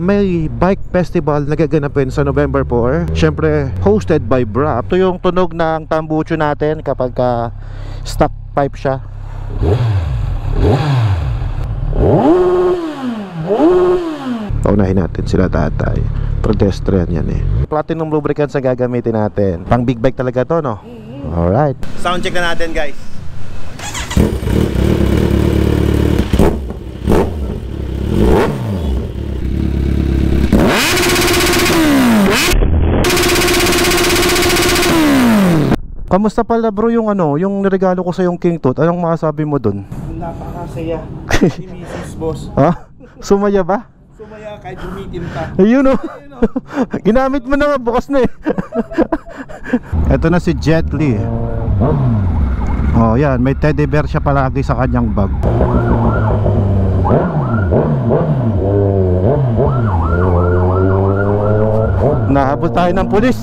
may bike festival na gaganapin sa November 4. Syempre hosted by Brap. Ito yung tunog ng tambucho natin kapag stock pipe siya. Paunahin natin sila tatay. Pedestrian yan eh. Platinum lubricants ang gagamitin natin. Pang big bike talaga to, no? Alright. Sound check na natin, guys. Kamusta pala bro yung yung niregalo ko sa yung King Tut? Anong masasabi mo dun? Napakasaya ni Mrs. Boss. Ha? Sumaya ba? Sumaya kahit bumitim ka. Ayun o. Ginamit mo na, bukas na eh. Ito na si Jet Li. Oh yan, may teddy bear siya palagi sa kanyang bag. Nahabol tayo ng pulis.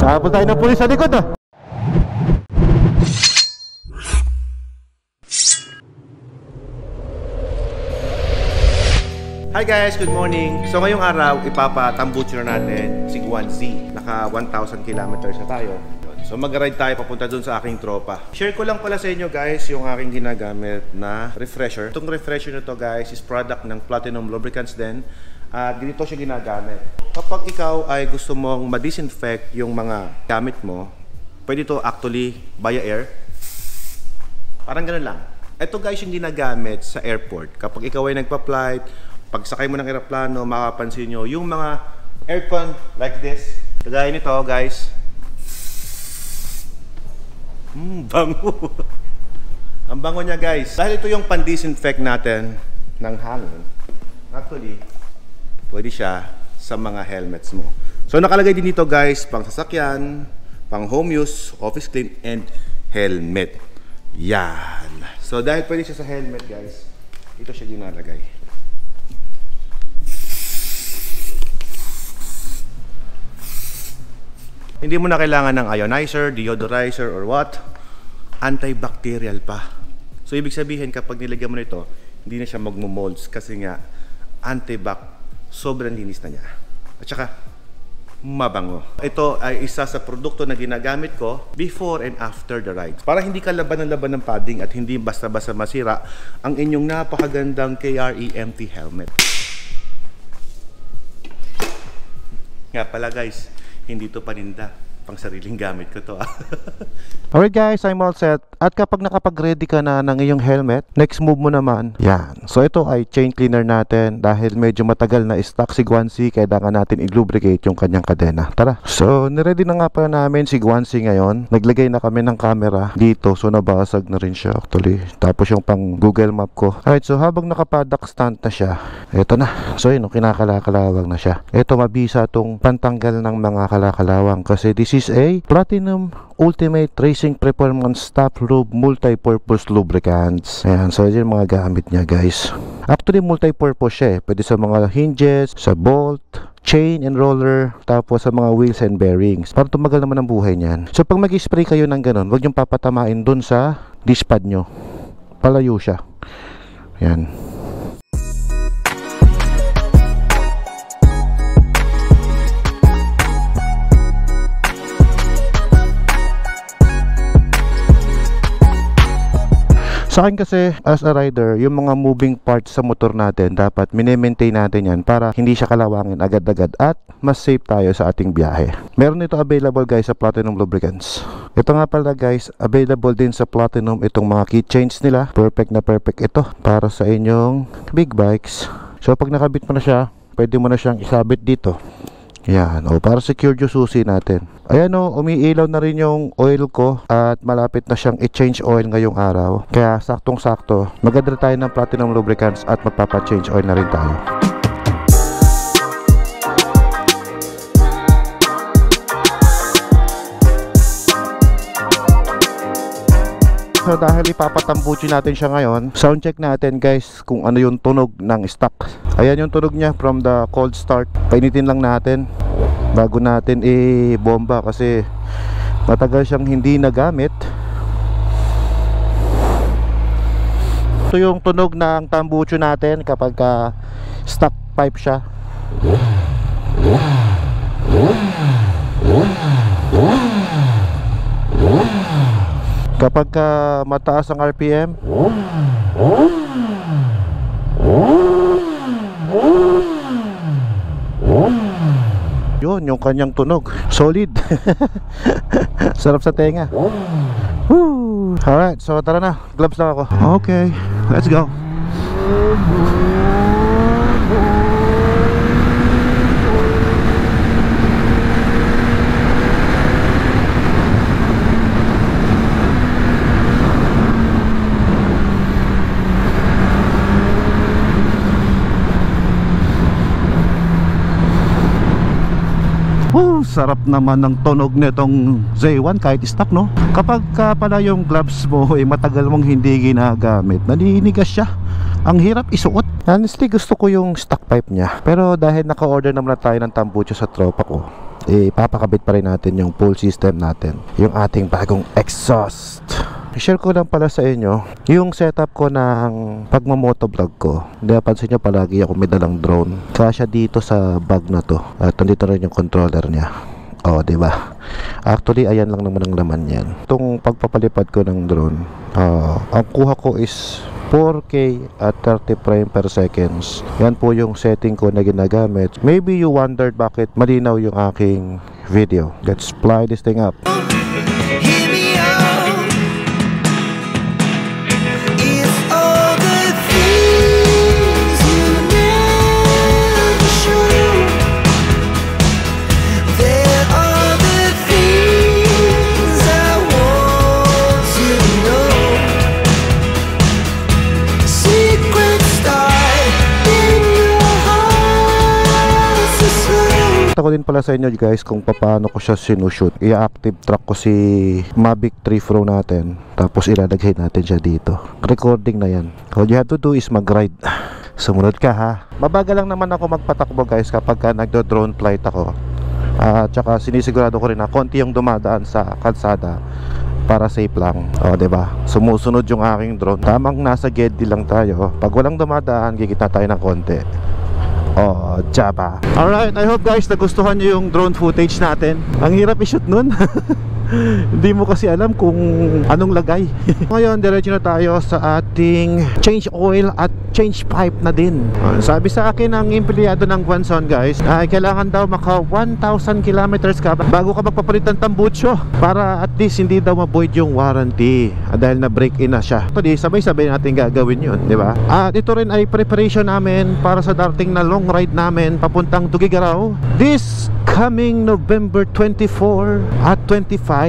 Nahabol tayo ng pulis sa likod ah. Hi guys, good morning. So ngayong araw, ipapatambucho na natin si Guanxi. Naka 1,000 kilometers na tayo. So mag-ride tayo papunta dun sa aking tropa. Share ko lang pala sa inyo guys yung aking ginagamit na refresher. Itong refresher na to guys is product ng Platinum Lubricants din. At ganito siya ginagamit. Kapag ikaw ay gusto mong ma-disinfect yung mga gamit mo, pwede to actually via air. Parang ganun lang. Ito guys yung ginagamit sa airport. Kapag ikaw ay nagpa-flight, pagsakay mo ng eroplano, makapansin nyo yung mga aircon like this. Kagaya nito guys. Bango. Ang bango niya guys. Dahil ito yung pan-disinfect natin ng hangin. Actually, pwede siya sa mga helmets mo. So nakalagay din dito guys, pang sasakyan, pang home use, office clean, and helmet. Yan. So dahil pwede siya sa helmet guys, ito siya ginalagay. Hindi mo na kailangan ng ionizer, deodorizer, or what. Antibacterial pa. So ibig sabihin kapag nilagyan mo nito, hindi na siya magmo-molds kasi nga antibac, sobrang linis na niya. At saka mabango. Ito ay isa sa produkto na ginagamit ko before and after the ride. Para hindi ka laban ng padding at hindi basta-basta masira ang inyong napakagandang KREMT helmet. Nga pala guys, hindi to paninda, pang sariling gamit ko to. Alright guys, I'm all set. At kapag nakapag-ready ka na ng iyong helmet, next move mo naman, yan. So ito ay chain cleaner natin dahil medyo matagal na stock si Guanxi, kailangan natin i-lubricate yung kanyang kadena. Tara. So niready na nga pala namin si Guanxi ngayon. Naglagay na kami ng camera dito, so nabasag na rin siya actually. Tapos yung pang Google Map ko. Alright, so habang nakapadak stand na siya, ito na. So yun, kinakalakalawang na siya. Ito mabisa tong pantanggal ng mga kalakalawang kasi this is a Platinum Ultimate Racing Performance Stop Lube Multi-Purpose Lubricants. Ayan, so yun yung mga gamit niya guys. Actually multi-purpose siya eh. Pwede sa mga hinges, sa bolt, chain and roller, tapos sa mga wheels and bearings. Para tumagal naman ang buhay niyan. So pag mag-spray kayo ng ganun, huwag niyong papatamain dun sa disc pad nyo. Palayo siya. Ayan. Sa akin kasi, as a rider, yung mga moving parts sa motor natin, dapat mini-maintain natin yan para hindi siya kalawangin agad-agad at mas safe tayo sa ating biyahe. Meron ito available guys sa Platinum Lubricants. Ito nga pala guys, available din sa Platinum itong mga keychains nila. Perfect na perfect ito para sa inyong big bikes. So pag nakabit mo na siya, pwede mo na siyang isabit dito. Yan, o para secure yung susi natin. Ayan o, umiilaw na rin yung oil ko at malapit na siyang i-change oil ngayong araw. Kaya saktong-sakto, mag-adra tayo ng Platinum Lubricants at magpapa-change oil na rin tayo. So dahil ipapatambucho natin siya ngayon, sound check natin guys kung ano yung tunog ng stock. Ayan yung tunog niya from the cold start. Painitin lang natin bago natin i-bomba kasi matagal siyang hindi nagamit. ito yung tunog ng tambucho natin kapag stock pipe siya. Kapag mataas ang RPM, yun yung kanyang tunog. Solid. Sarap sa tenga. Woo! Alright, so tara na. Gloves na ako. Okay, let's go. Sarap naman ng tunog nitong Z1 kahit stock, no? Kapag pala yung gloves mo ay matagal mong hindi ginagamit, naninigas siya. Ang hirap isuot. Honestly, gusto ko yung stock pipe niya. Pero dahil naka-order naman na tayo ng tambucho sa tropa ko, papakabit pa rin natin yung pull system natin, yung ating bagong exhaust. I-share ko lang pala sa inyo yung setup ko ng pagmamotovlog ko. Napansin nyo palagi ako may dalang drone. Kasya dito sa bag na to. At nandito rin yung controller niya. Oh, diba? Actually, ayan lang naman ang laman yan. Itong pagpapalipad ko ng drone, ang kuha ko is 4K at 30 frame per seconds. Yan po yung setting ko na ginagamit. Maybe you wondered bakit malinaw yung aking video. Let's fly this thing up. Ko din pala sa inyo guys kung paano ko siya sinushoot. I-active track ko si Mavic 3 Pro natin, tapos ilalagay natin siya dito. Recording na yan. All you have to do is mag-ride. Sumunod ka ha. Mabagal lang naman ako magpatakbo guys kapag nagdo-drone flight ako. At saka sinisigurado ko rin na konti yung dumadaan sa kalsada para safe lang. O, diba? Sumusunod yung aking drone. Tamang nasa GED lang tayo. Pag walang dumadaan, gigita tayo ng konti. Oh, jaba. Alright, I hope guys nagustuhan nyo yung drone footage natin. Ang hirap i-shoot nun. Hindi mo kasi alam kung anong lagay. Ngayon, diretso na tayo sa ating change oil at change pipe na din. Sabi sa akin ng empleyado ng Guanzon guys, ay kailangan daw maka 1,000 kilometers ka bago ka magpapalit ng tambucho, para at least hindi daw ma-void yung warranty dahil na break in na siya. So di sabay-sabay natin gagawin yun, di ba? At ito rin ay preparation namin para sa darating na long ride namin papuntang Tuguegarao this coming November 24 at 25.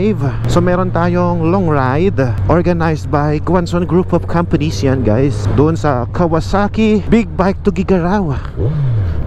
So meron tayong long ride organized by Guanzon Group of Companies yan guys, doon sa Kawasaki Big Bike Tuguegarao.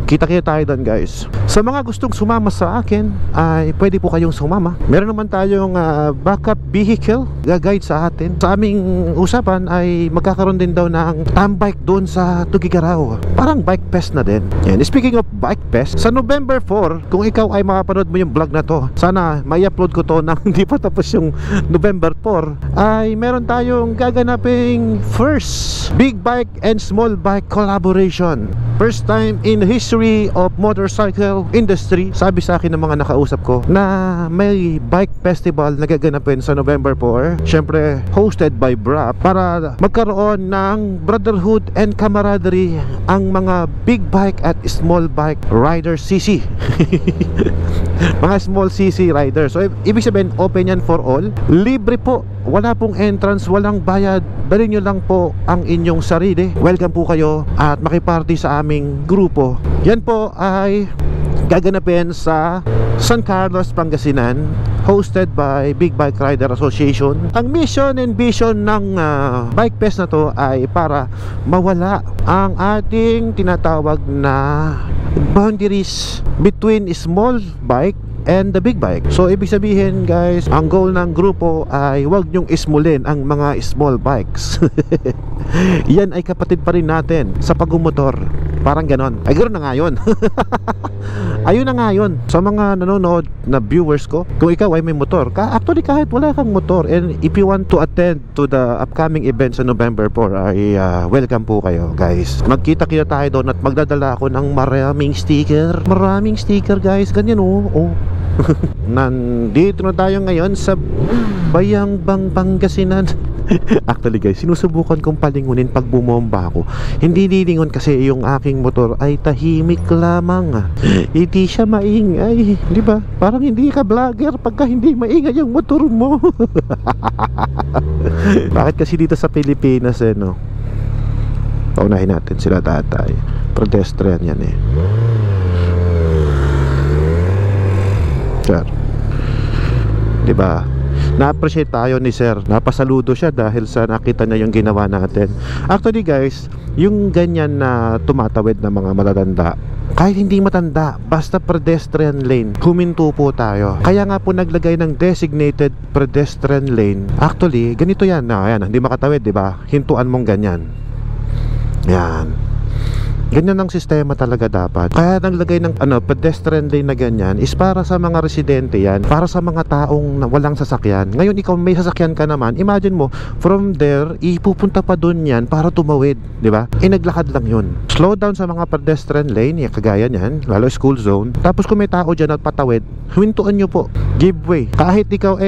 Kita-kita tayo doon guys. Sa mga gustong sumama sa akin ay pwede po kayong sumama. Meron naman tayong backup vehicle gagayad sa atin. Sa aming usapan ay magkakaroon din daw ng tambike doon sa Tuguegarao. Parang bike fest na din. And speaking of bike fest, sa November 4, kung ikaw ay makapanood mo yung vlog na to, sana may upload ko to nang hindi pa tapos yung November 4, ay meron tayong gaganaping first big bike and small bike collaboration. First time in history of motorcycle industry. Sabi sa akin ng mga nakausap ko na may bike festival na gaganapin sa November 4, syempre hosted by BRAP, para magkaroon ng brotherhood and camaraderie ang mga big bike at small bike rider CC. Mga small CC riders. So ibig sabihin open yan for all. Libre po. Wala pong entrance, walang bayad. Dali nyo lang po ang inyong sarili. Welcome po kayo at makiparty sa aming grupo. Yan po ay gaganapin sa San Carlos, Pangasinan, hosted by Big Bike Rider Association. Ang mission and vision ng Bike Fest na to ay para mawala ang ating tinatawag na boundaries between small bike and the big bike. So ibig sabihin guys, ang goal ng grupo ay huwag nyong ismulin ang mga small bikes. Yan ay kapatid pa rin natin sa pagmumotor. Parang ganon. Ay, ganoon na nga yun. Ayun na nga yun. Sa mga nanonood na viewers ko, kung ikaw ay may motor, actually kahit wala kang motor, and if you want to attend to the upcoming event sa November 4, ay welcome po kayo guys. Magkita-kita tayo doon at magdadala ako ng maraming sticker. Maraming sticker guys. Ganyan oh. Nandito na tayo ngayon sa Bayambang, Pangasinan. Actually guys, sinusubukan kong palingunin pag bumomba ako. Hindi lilingon kasi yung aking motor ay tahimik lamang. Hindi siya maingay, di ba? Parang hindi ka vlogger pagka hindi maingay yung motor mo. Bakit kasi dito sa Pilipinas no? Paunahin natin sila tatay. Pedestrian yan eh. Sir, di ba? Na-appreciate tayo ni sir. Napasaludo siya dahil sa nakita niya yung ginawa natin. Actually guys, yung ganyan na tumatawid na mga matatanda, kahit hindi matanda, basta pedestrian lane, huminto po tayo. Kaya nga po naglagay ng designated pedestrian lane. Actually, ganito yan. Ayan, hindi makatawid, di ba? Hintuan mong ganyan. Yan. Ganyan ang sistema talaga dapat. Kaya naglagay ng pedestrian lane na ganyan is para sa mga residente yan, para sa mga taong walang sasakyan. Ngayon ikaw may sasakyan ka naman, imagine mo, from there, ipupunta pa dun yan para tumawid, di ba? Naglakad lang yun. Slow down sa mga pedestrian lane, kagaya niyan, lalo school zone. Tapos kung may tao dyan at patawid, humintuan nyo po. Give way. Kahit ikaw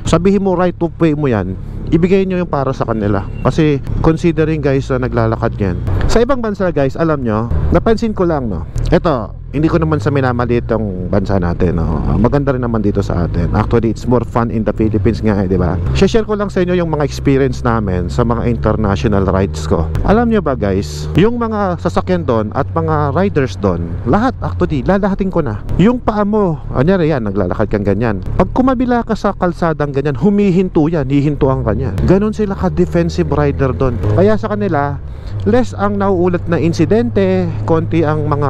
sabihin mo right of way mo yan, ibigay nyo yung para sa kanila. Kasi considering guys na naglalakad yan. Sa ibang bansa guys, alam nyo, napansin ko lang no, eto, hindi ko naman sa minamaliit yung bansa natin no? Maganda rin naman dito sa atin. Actually, it's more fun in the Philippines nga di ba? Share ko lang sa inyo yung mga experience namin sa mga international rides ko. Alam nyo ba guys, yung mga sasakyan doon at mga riders doon, lahat actually, lalahatin ko na. Yung paa mo, anyari yan, naglalakad kang ganyan. Pag kumabila ka sa kalsadang ganyan, humihinto yan, hihintuan ka niyan. Ganon sila ka-defensive rider doon. Kaya sa kanila, less ang nauulat na insidente, konti ang mga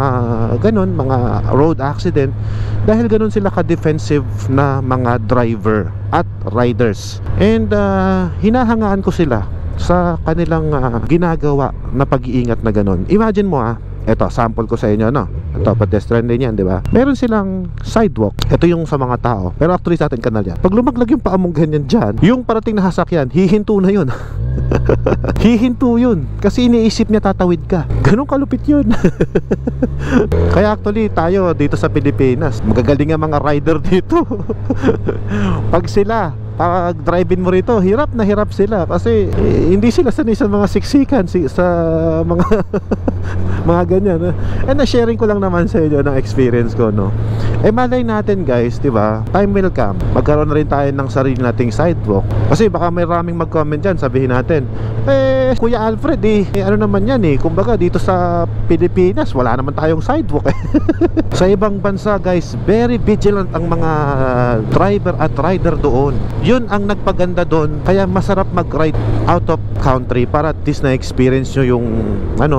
ganon, mga road accident, dahil ganon sila ka-defensive na mga driver at riders. And hinahangaan ko sila sa kanilang ginagawa na pag-iingat na ganon. Imagine mo eto, sample ko sa inyo no. Ito, pedestrian lane yan, di ba? Meron silang sidewalk. Ito yung sa mga tao. Pero actually sa atin kanal yan. Pag lumaglag yung paa mong ganyan dyan, yung parating na sasakyan, hihinto na yun. Hihinto yun. Kasi iniisip niya tatawid ka. Ganun kalupit yun. Kaya actually tayo dito sa Pilipinas, magagaling ang mga rider dito. Pag drive-in mo rito, hirap na hirap sila kasi hindi sila sanay sa mga siksikan, sa mga mga ganyan. And na-sharing ko lang naman sa inyo ng experience ko no. Malay natin guys, di ba? Time will come. Magkaroon na rin tayo ng sarili nating sidewalk. Kasi baka may raming mag-comment dyan, sabihin natin, Kuya Alfred ano naman yan kumbaga dito sa Pilipinas wala naman tayong sidewalk Sa ibang bansa guys, very vigilant ang mga driver at rider doon. Yun ang nagpaganda doon. Kaya masarap mag-ride out of country para at least na-experience nyo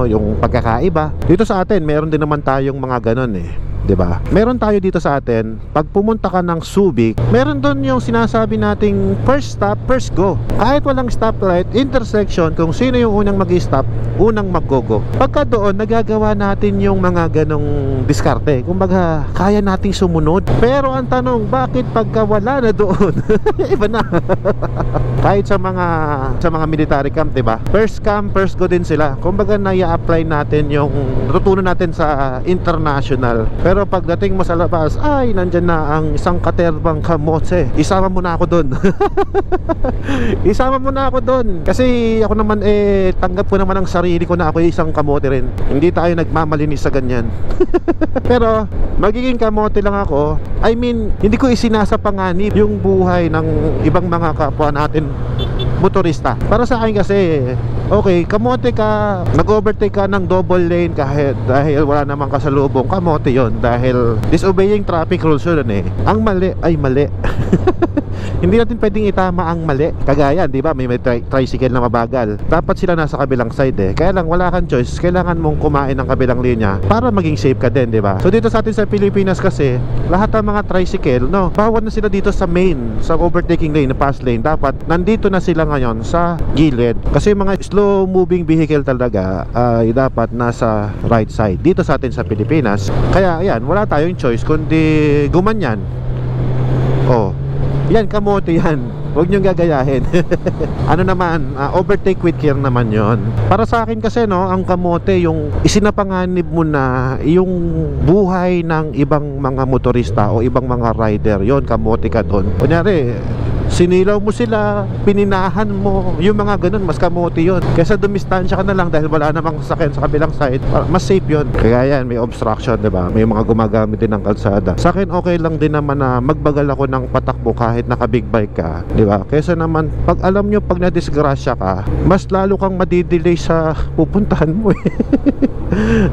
yung pagkakaiba. Dito sa atin, meron din naman tayong mga ganon diba? Meron tayo dito sa atin, pag pumunta ka ng Subic, meron doon yung sinasabi nating first stop, first go. Kahit walang stoplight, intersection, kung sino yung unang mag-stop, unang mag-go-go. Pagka doon, nagagawa natin yung mga ganong diskarte. Kumbaga, kaya nating sumunod. Pero ang tanong, bakit pagka wala na doon? Iba na. Kahit sa mga military camp, diba? First come, first go din sila. Kumbaga, nai-apply natin yung natutunan natin sa international. Pero pagdating mo sa labas, ay nandyan na ang isang katerbang kamote. Isama mo na ako doon. Isama mo na ako doon. Kasi ako naman tanggap ko naman ang sarili ko na ako isang kamote rin. Hindi tayo nagmamalinis sa ganyan. Pero magiging kamote lang ako. I mean, hindi ko isinasapanganib yung buhay ng ibang mga kapwa natin motorista. Para sa akin kasi, okay, kamote ka, nag-overtake ka ng double lane dahil wala namang kasalubong, kamote yon dahil disobeying traffic rules yun Ang mali ay mali. Hindi natin pwedeng itama ang mali. Kagaya, di ba, may tricycle na mabagal. Dapat sila nasa kabilang side Kaya lang wala kang choice. Kailangan mong kumain ng kabilang linya para maging safe ka din, di ba? So dito sa atin sa Pilipinas kasi, lahat ng mga tricycle, bawal na sila dito sa main, sa overtaking lane, na fast lane. Dapat nandito na sila ngayon sa gilid. Kasi mga slow moving vehicle talaga ay dapat nasa right side dito sa atin sa Pilipinas. Kaya ayan, wala tayong choice kundi gumanyan. Oh, yan, kamote yan. Huwag niyong gagayahin. Ano naman, overtake with care naman yon. Para sa akin kasi, no, ang kamote, yung isinapanganib mo na yung buhay ng ibang mga motorista o ibang mga rider, yon, kamote ka doon. Kunyari, sinilaw mo sila, pininahan mo, yung mga ganun, mas kamote yun. Kaysa dumistansya ka na lang dahil wala namang sasakyan sa kabilang side, mas safe yun. Kaya yan, may obstruction, diba? May mga gumagamit din ng kalsada. Sa akin, okay lang din naman na magbagal ako ng patakbo kahit naka big bike ka, diba? Kaysa naman, pag alam nyo, pag nadisgrasya ka, mas lalo kang madidelay sa pupuntahan mo eh.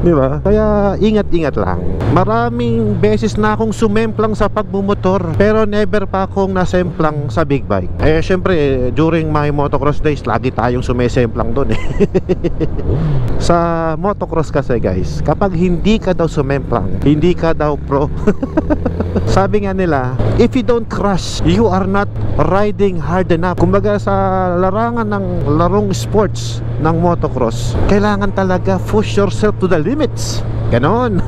Diba? Kaya ingat-ingat lang. Maraming beses na akong sumemplang sa pagmumotor, pero never pa akong nasemplang sa big bike. Eh syempre, during my motocross days, lagi tayong sumesemplang doon eh. Sa motocross kasi guys, kapag hindi ka daw sumemplang, hindi ka daw pro. Sabi nga nila, if you don't crash, you are not riding hard enough. Kumbaga sa larangan ng larong sports ng motocross, kailangan talaga push yourself to the limits. Ganon.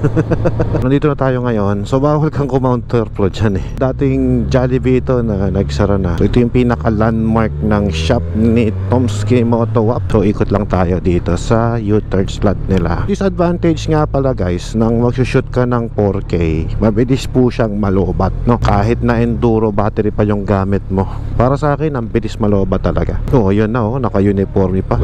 Nandito na tayo ngayon. So bawal kang kumounterflow dyan eh. Dating Jollibee ito na nagsara na. So, ito yung pinaka-landmark ng shop ni Tomsky Moto Up. So ikot lang tayo dito sa U-turn slot nila. Disadvantage nga pala guys, nang magsushoot ka ng 4K, mabilis po siyang malobat, no? Kahit na enduro battery pa yung gamit mo. Para sa akin, ang bilis malobat talaga. Oh, yun na oh, naka-uniforme pa.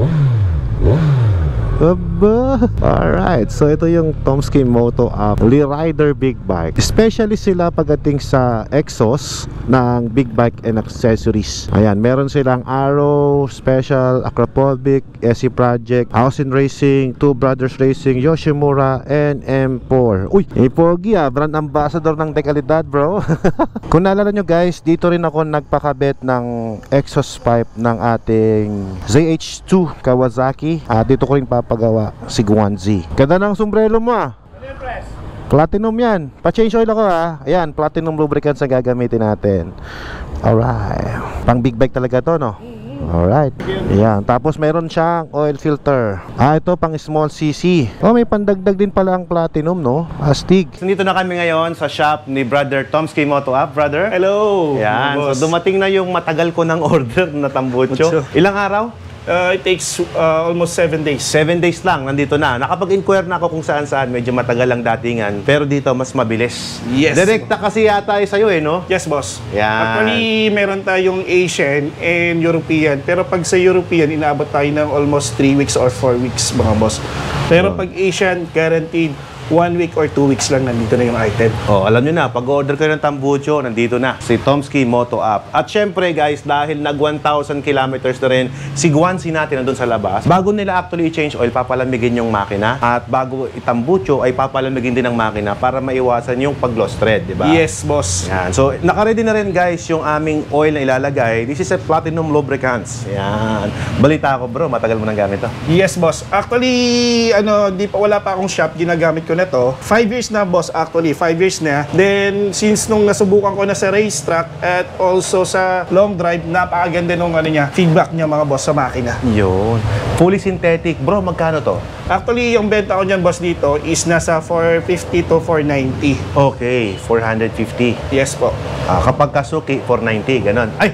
Aba! Alright, so ito yung Tomsky Moto Up Lee Rider Big Bike. Especially sila pagdating sa exhaust ng big bike and accessories. Ayan, meron silang Arrow, Special, Acropovic, SE Project, Ausin Racing, Two Brothers Racing, Yoshimura, and M4. Uy, Pogi brand ambassador ng dekalidad bro. Kung naalala nyo guys, dito rin ako nagpakabit ng exhaust pipe ng ating ZH2 Kawasaki. Dito ko rin papagawa si Guanzi. Ganda ng sombrero mo Platinum yan. Pa-change oil ako Ayan, platinum lubricants ang gagamitin natin. Alright. Pang big bike talaga to, no? Alright. Ayan. Tapos meron siyang oil filter. Ito pang small cc. Oh, may pandagdag din pala ang platinum, no? Astig. Nandito na kami ngayon sa shop ni Brother Tomsky Moto Up. Brother? Hello! Yan. Boss. So dumating na yung matagal ko ng order na tambucho. Ilang araw? It takes almost 7 days. 7 days lang, nandito na. Nakapag-inquire na ako kung saan-saan. Medyo matagal lang datingan. Pero dito, mas mabilis. Yes. Direkta kasi yata sa'yo no? Yes, boss. Yan. Actually, meron tayong Asian and European. Pero pag sa European, inaabot tayo ng almost 3 weeks or 4 weeks, mga boss. Pero pag Asian, guaranteed 1 week or 2 weeks lang nandito na yung item. Oh, alam nyo na, pag-order kayo ng tambucho, nandito na si Tomsky Moto Up. At syempre guys, dahil nag 1,000 kilometers na rin, si Guanzi natin nandun sa labas, bago nila actually i-change oil, papalamigin yung makina. At bago itambucho, ay papalamigin din ang makina para maiwasan yung pag-lost thread, di ba? Yes, boss. Yan. So, naka-ready na rin guys yung aming oil na ilalagay. This is a platinum lubricants. Yan. Balita ko bro, matagal mo nang gamit to. Yes, boss. Actually, wala pa akong shop, ginagamit ko na to. 5 years na, boss, actually. 5 years na. Then, since nung nasubukan ko na sa racetrack at also sa long drive, napakaganda nung feedback niya mga boss sa makina. Yun. Fully synthetic. Bro, magkano to? Actually, yung benta ko niyan, boss, dito is nasa 450 to 490. Okay, 450. Yes po. Kapag kasuki, 490, ganon. Ay!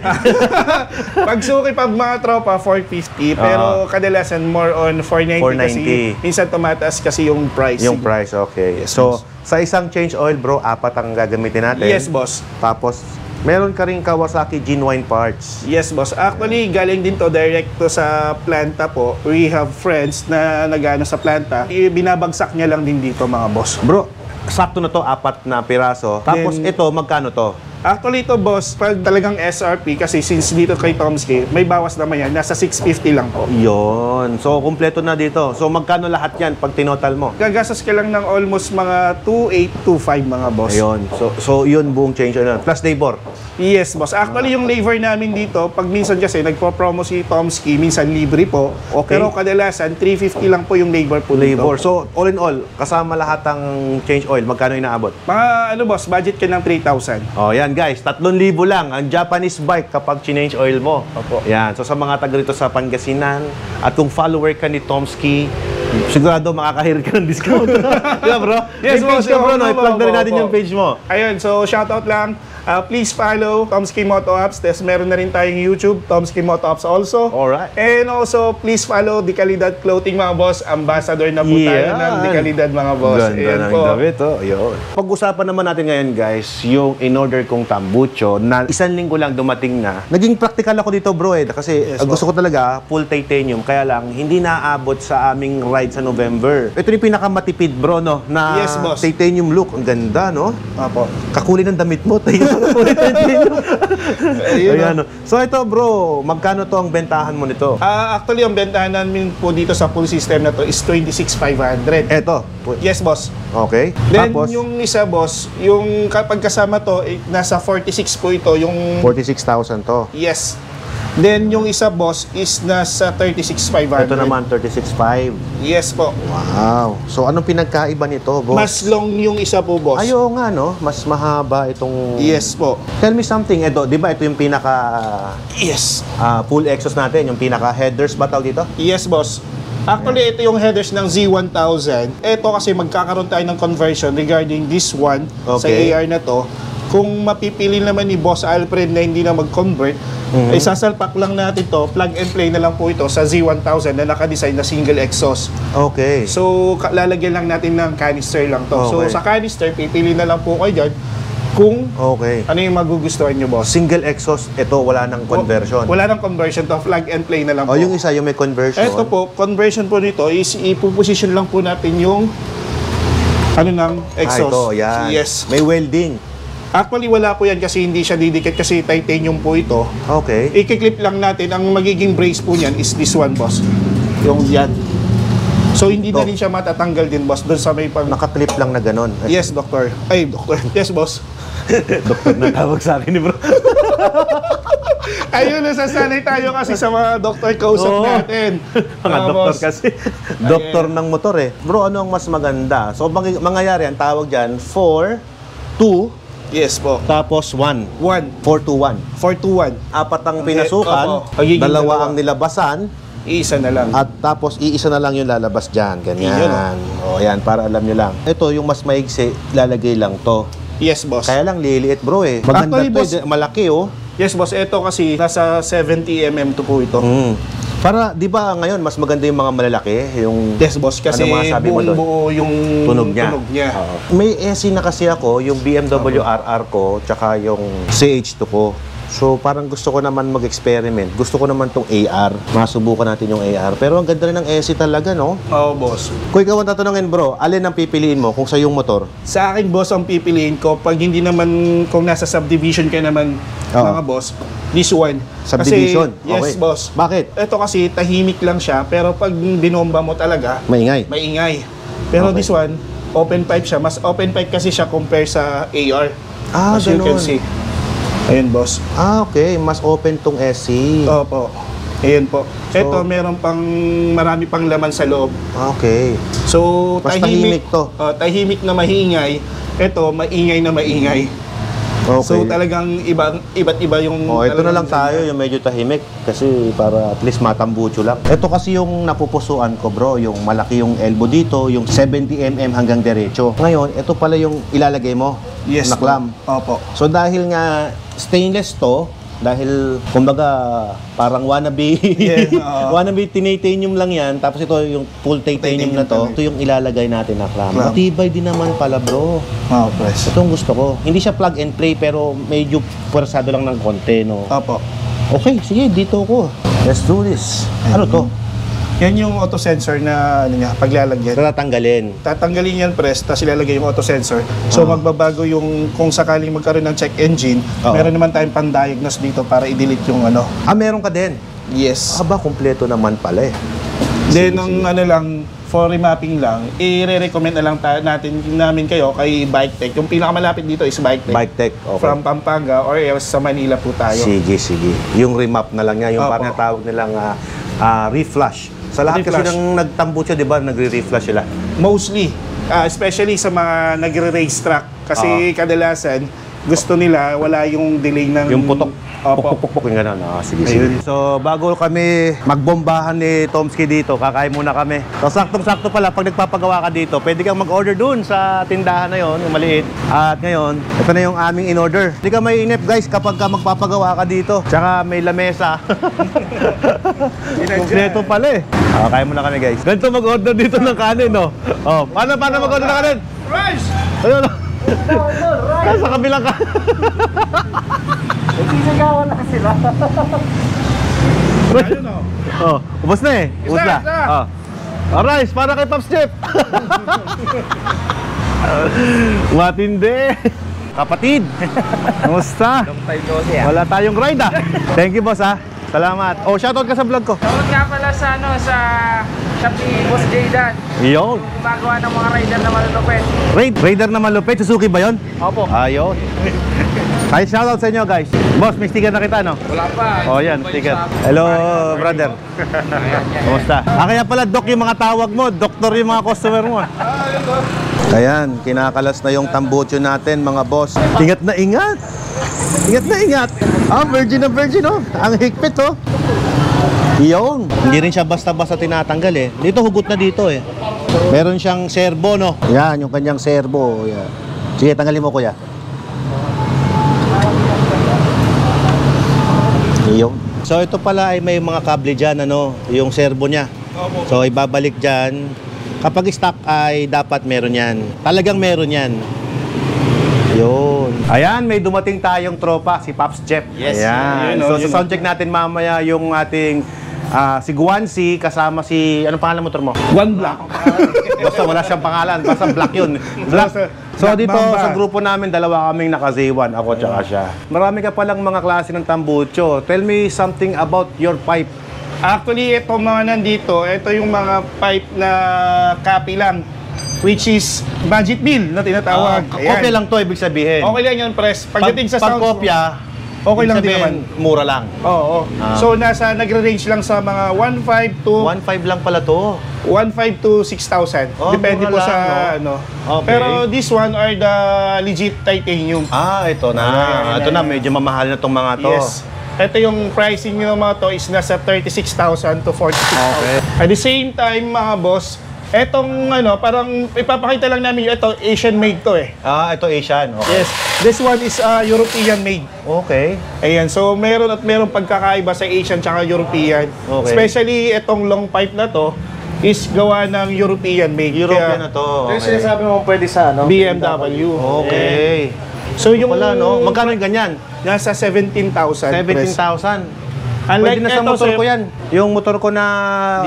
Pag suki, pag mga tropa, 450. Pero kadalasan, more on 490 kasi minsan tumataas kasi yung price. Yung price, okay. Yes, So, boss. sa isang change oil, bro, 4 ang gagamitin natin. Yes, boss. Tapos, meron ka rin Kawasaki genuine parts. Yes, boss. Actually, galing din to direct to sa planta po. We have friends na nag-ano sa planta. Binabagsak niya lang din dito, mga boss. Bro, sakto na to, 4 na piraso. Tapos Then, ito, magkano to? Actually, ito, boss, pag talagang SRP, kasi since dito kay Tomsky, may bawas naman yan. Nasa 650 lang po. Yon. So, kumpleto na dito. So, magkano lahat yan pag tinotal mo? Gagastos ka lang ng almost mga 2,825, mga boss. Ayun. So yun buong change oil. Plus labor. Yes, boss. Actually, yung labor namin dito, pag minsan kasi nagpo-promo si Tomsky, minsan libre po. Okay. Pero kadalasan, 350 lang po yung labor po Labor. dito. So, all in all, kasama lahat ng change oil, magkano inaabot? Mga boss, budget ka ng 3,000. Oh, yan. Ayan guys, 3,000 lang ang Japanese bike kapag change oil mo. Opo. Ayan, so sa mga taga rito sa Pangasinan at kung follower ka ni Tomsky, sigurado makakahir ka ng discount. Di ba bro? Yes, May page boss. ka bro, no? Opo, I-plug na rin opo, natin opo. yung page mo. Ayun, so shoutout lang. Please follow Tomsky Moto Apps. Tapos meron na rin tayong YouTube, Tomsky Moto Apps also. Alright. And also, please follow Di Calidad Clothing mga boss. Ambassador na po tayo ng Di Calidad mga boss. Ganda Ayan ng po. damit, oh. Yun. Pag-usapan naman natin ngayon, guys, yung in-order kong tambucho na 1 linggo lang dumating na. Naging practical ako dito, bro, kasi Yes, gusto ko talaga full titanium. Kaya lang, hindi naaabot sa aming ride sa November. Ito yung pinakamatipid, bro, no? Na Yes, boss. titanium look. Ang ganda, no? Opo. Kakuli ng damit mo. Ayan, no? So ito, bro, magkano to ang bentahan mo nito? Actually, ang bentahan namin po dito sa full system na to is 26,500. Eto. Yes, boss. Okay. Then, Tapos, yung isa, boss, yung kapag kasama to, nasa 46 po ito. Yung 46,000 to. yes. Then, yung isa, boss, is nasa 36,500. Ito naman, 36,500. Yes po. Wow. So, anong pinagkaiba nito, boss? Mas long yung isa po, boss. Ay, oo nga, no? Mas mahaba itong... Yes po. Tell me something. Ito, di ba ito yung pinaka... Yes. full exhaust natin, yung pinaka headers ba tawag dito? Yes, boss. Actually, ito yung headers ng Z1000. Ito kasi magkakaroon tayo ng conversion regarding this one sa Okay. AR na to. Kung mapipili naman ni Boss Alfred na hindi na mag-convert, ay sasalpak lang natin to, plug and play na lang po ito sa Z1000 na nakadesign na single exhaust. Okay. So, lalagyan lang natin ng canister lang to. So, Okay. sa canister, pipili na lang po kayo dyan kung Okay. ano yung magugustuhan nyo, boss. Single exhaust, ito wala nang conversion. Wala nang conversion to, plug and play na lang O, po. yung isa, yung may conversion. Ito po, conversion po nito is ipuposition lang po natin yung ano ng exhaust. Ito, yan. Yes. May welding. Actually, wala po yan kasi hindi siya didikit kasi titanium po ito. Okay. I-clip lang natin. Ang magiging brace po niyan is this one, boss. Yung yan. So, hindi na Ito. rin siya matatanggal din, boss. Doon sa may pag... Naka-clip lang na ganon. Ay, Yes, doctor. Ay, doctor. Yes, boss. doktor na tawag sa akin ni bro. Ayun, nasasanay tayo kasi sa mga doktor kausap Oo. natin. Mga doktor boss. kasi. Doktor ng motor eh. Bro, ano ang mas maganda? So, mangyayari, ang tawag dyan, 4, 2, Yes po. tapos 1. 1, 4-2-1. 4-2-1. Apat ang Okay, pinasukan, opo. Magiging dalawa dalawa. ang nilabasan, Iisa na lang. at tapos iisa na lang yung lalabas dyan. Yun, Ganyan. O, yan, para alam nyo lang. Ito, yung mas maigsi, lalagay lang to. Yes, boss. Kaya lang, liliit bro eh. Maganda Actually, to, boss- malaki oh. Yes, boss. Ito kasi nasa 70 mm to po ito. Para, di ba ngayon, mas maganda yung mga malalaki? Yung Yes, boss. Kasi Ano masabi mo buong doon? buo yung tunog niya. Oo. May SC na kasi ako, yung BMW RR ko, tsaka yung CH2 ko. So, parang gusto ko naman mag-experiment. Gusto ko naman tong AR. Masubukan natin yung AR. Pero ang ganda rin ng SC talaga, no? Oo, boss. Kung ikaw ang tatanungin, bro, alin ang pipiliin mo kung sa yung motor? Sa akin, boss, ang pipiliin ko, pag hindi naman, kung nasa subdivision ka naman, Oo. mga boss, this one. Subdivision? Kasi, yes, Okay. boss. Bakit? Ito kasi, tahimik lang siya, pero pag binomba mo talaga, Maingay. maingay. Pero Okay. this one, open pipe siya. Mas open pipe kasi siya compare sa AR. Ah, As you can ganun. see. Ayun, boss. Ah, okay. Mas open tong SC. Opo. Ayun po. So- Ito, meron pang marami pang laman sa loob. Ah, okay. So, Mas tahimik to. Tahimik na maingay. Ito, maingay na maingay. Okay. So, talagang iba't iba yung... Oh, ito na lang talagang- tayo, yung medyo tahimik kasi para at least matambucho lang. Ito kasi yung napupusuan ko, bro, yung malaki yung elbow dito, yung 70 mm hanggang derecho. Ngayon, ito pala yung ilalagay mo Yes, na clamp. Opo. So dahil nga stainless to, dahil kumbaga parang wannabe Yes, oo. wannabe titanium lang yan, tapos ito yung full titanium na to, Titanium ito yung ilalagay natin na clamp. Clamp. Matibay din naman pala, bro. Oo, press. Ito ang gusto ko. Hindi siya plug and play pero medyo pwersado lang ng konti, no? Opo. Okay, sige, dito ko. Let's do this. Ano to? Yan yung auto sensor na ano niya, paglalagyan. Tatanggalin. Tatanggalin yan, press, tapos ilalagay yung auto sensor. So, magbabago yung, kung sakaling magkaroon ng check engine, Oo. meron naman tayong pan-diagnose dito para i-delete yung ano. Ah, meron ka din. Yes. Aba, kumpleto naman pala eh. Then, ang ano lang, for remapping lang, i-recommend na lang namin kayo kay Bike Tech. Yung pinakamalapit dito is Bike Tech. Bike Tech. Okay. From Pampanga or else sa Manila po tayo. Sige, sige. Yung remap na lang niya, yung Opo. parang tawag nilang reflush. Sa lahat kasi Reflush. ng nagtambucho, di ba, nagre-reflush sila. Mostly, especially sa mga nagre-race track. Kasi kadalasan, gusto nila, wala yung delay ng... Yung putok. Opo. Puk-puk-puk yung gano'n. Sige, Ayun. sige. So, bago kami magbombahan ni Tomsky dito, kakain muna kami. So, saktong-sakto pala, pag nagpapagawa ka dito, pwede kang mag-order dun sa tindahan na yon, yung maliit. At ngayon, ito na yung aming in-order. Hindi ka may inip, guys, kapag ka magpapagawa ka dito. Tsaka may lamesa. Kompleto pala eh. Kain muna kami, guys. Ganito mag-order dito ng kanin, no? Oh, paano mag-order ng kanin? Rice! Ayun, sa kabilang ka. Sinagawan na sila. Ayun o. Oh, ubos na eh. Ubos na. Isa. Oh. Rice, para kay Pops Jeff. Matindi. Kapatid. Kamusta? Long time no see Wala tayong ride ah. Thank you, boss ah. Salamat. Oh, shoutout ka sa vlog ko. Tawag nga pala sa sa shop ni Boss Jaydan. Iyon. Gumagawa ng mga rider na malulupit. Raider na malupit. Suzuki ba yun? Opo. Ayun. Ay, shoutout sa inyo, guys. Boss, may sticker na kita, no? Wala pa. Oh, yan, sticker. Hello, brother. Kumusta? Kaya pala, Doc, yung mga tawag mo. Doktor yung mga customer mo. Ayan, kinakalas na yung tambucho natin, mga boss. Ingat na ingat. Ingat na ingat. Ah, virgin na virgin, oh. Ang higpit, oh. Iyon. Hindi rin siya basta-basta tinatanggal, eh. Dito, hugot na dito, eh. Meron siyang servo, no? Yan, yung kanyang servo. Yan. Sige, tanggalin mo, kuya. Iyon. So, ito pala ay may mga kable dyan, ano, yung servo niya. So, ibabalik dyan. Kapag stock ay dapat meron yan. Talagang meron yan. Yun. Ayan, may dumating tayong tropa, si Pops Jeff. Yes. Ayan. Yun, So, yun. sa soundcheck natin mamaya yung ating si Guanxi kasama si... Anong pangalan motor mo? One block. Basta wala siyang pangalan. Basta Black yun. Black. So, Black dito Mamba. sa grupo namin, dalawa kaming naka-Z1. Ako tsaka siya. Marami ka palang mga klase ng tambucho. Tell me something about your pipe. Actually, ito mga nandito, ito yung mga pipe na copy lang. Which is budget bill na tinatawag. Ayan. Okay lang to, ibig sabihin. Okay lang yun, press. Pagdating sa pag sound... kopya, Okay lang din sabihin, naman. mura lang. Oo. Ah. So, nagre-range lang sa mga 1.5 to 1.5 lang pala to. 1.5 to 6,000. Oh, Depende mura po sa lang, ano. Okay. Pero this one are the legit titanium. Ah, ito na. Ayan, Ito na, medyo mamahal na tong mga to. Yes. Ito yung pricing ng mga to is nasa 36,000 to 46,000. Okay. At the same time, mga boss, etong ano, parang ipapakita lang namin yung ito, Asian made to eh. Ah, ito Asian. Okay. Yes. This one is European made. Okay. Ayan, so meron pagkakaiba sa Asian tsaka European. Okay. Especially itong long pipe na to is gawa ng European made. European na to. Yung Okay. sinasabi mo pwede sa ano? BMW. Okay. So yung Wala, no? Magkano yung ganyan? nasa 17,000. 17,000. Unlike Pwede na sa ito, motor sir. ko yan. Yung motor ko na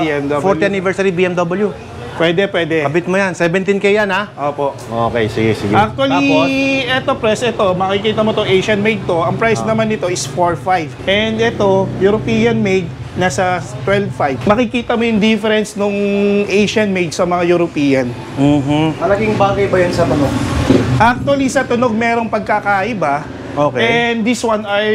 BMW. 40th anniversary BMW. Pwede. Kabit mo yan. 17K yan, ha? Opo. Okay, sige, sige. Actually, eto press, ito, makikita mo to Asian made to. Ang price naman nito is 4,500. And ito, European made, nasa 12,500. Makikita mo yung difference nung Asian made sa mga European. Malaking bagay ba yun sa tunog? Actually, sa tunog merong pagkakaiba. Okay. And this one ay,